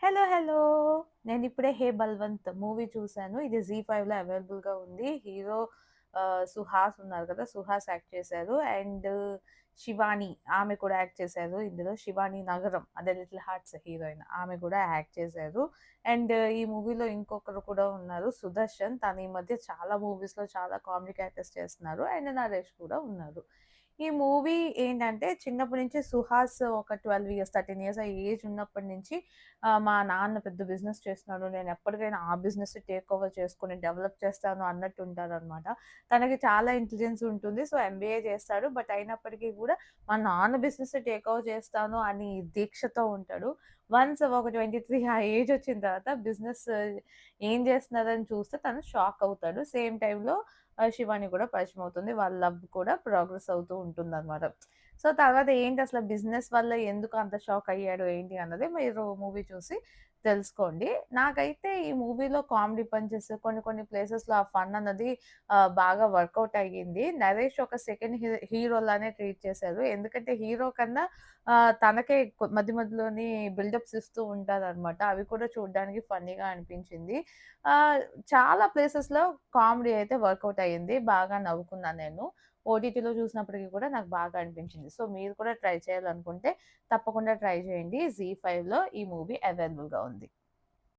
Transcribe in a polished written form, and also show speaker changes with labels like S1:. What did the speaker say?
S1: Hello! Hello! నేనిప్పుడే 'హే Balwant' movie చూసాను. ఇది జీ5లో అవైలబుల్‌గా ఉంది. హీరో సుహాస్ ఉన్నారు కదా! సుహాస్ యాక్ట్ చేశారు. అండ్ శివాని ఆమె కూడా యాక్ట్ చేశారు ఇందులో. శివాని నగరం అదే 'లిటిల్ హార్ట్స్' హీరోయిన్ ఆమె కూడా యాక్ట్ చేశారు. అండ్ ఈ మూవీలో ఇంకొకరు కూడా ఉన్నారు సుదర్శన్. తను ఈ మధ్య చాలా మూవీస్‌లో చాలా కామెడీ క్యారెక్టర్స్ చేస్తున్నారు. అండ్ నరేష్ కూడా ఉన్నారు. ఈ మూవీ ఏంటంటే చిన్నప్పటి నుంచి సుహాస్ ఒక 12 ఇయర్స్, 13 ఇయర్స్ ఆ ఏజ్ ఉన్నప్పటి నుంచి మా నాన్న పెద్ద బిజినెస్ చేస్తున్నాడు. నేను ఎప్పటికైనా ఆ బిజినెస్ టేక్ ఓవర్ చేసుకొని డెవలప్ చేస్తాను అన్నట్టు ఉంటారనమాట. తనకి చాలా ఇంటెలిజెన్స్ ఉంటుంది. సో, ఎంబీఏ చేస్తాడు. బట్ అయినప్పటికీ కూడా మా నాన్న బిజినెస్ టేక్ ఓవర్ చేస్తాను అని దీక్షతో ఉంటాడు. వన్స్ ఒక 23 ఆ ఏజ్ వచ్చిన తర్వాత బిజినెస్ ఏం చేస్తున్నారని చూస్తే తను షాక్ అవుతాడు. సేమ్ టైమ్‌లో శివాని కూడా పరిచయం అవుతుంది. వాళ్ళ లవ్ కూడా ప్రోగ్రెస్ అవుతూ ఉంటుందనమాట. సో, తర్వాత ఏంటి అసలు బిజినెస్ వల్ల ఎందుకు అంత షాక్ అయ్యాడు ఏంటి అన్నది మీరు మూవీ చూసి తెలుసుకోండి. నాకైతే ఈ మూవీలో కామెడీ పంచెస్ కొన్ని కొన్ని ప్లేసెస్‌లో ఆ ఫన్ అన్నది బాగా వర్కౌట్ అయ్యింది. నరేష్ ఒక సెకండ్ హీరోలానే ట్రీట్ చేశారు. ఎందుకంటే హీరో కన్నా తనకే మధ్య మధ్యలోని బిల్డప్స్ ఇస్తూ ఉంటారనమాట. అవి కూడా చూడ్డానికి ఫన్నీగా అనిపించింది. ఆహ్, చాలా ప్లేసెస్‌లో కామెడీ అయితే వర్కౌట్ అయ్యింది. బాగా నవ్వుకున్నాను నేను. ఓటీటీలో చూసినప్పటికి కూడా నాకు బాగా అనిపించింది. సో, మీరు కూడా ట్రై చేయాలనుకుంటే తప్పకుండా ట్రై చేయండి. జీ5లో ఈ మూవీ అవైలబుల్‌గా ఉంది.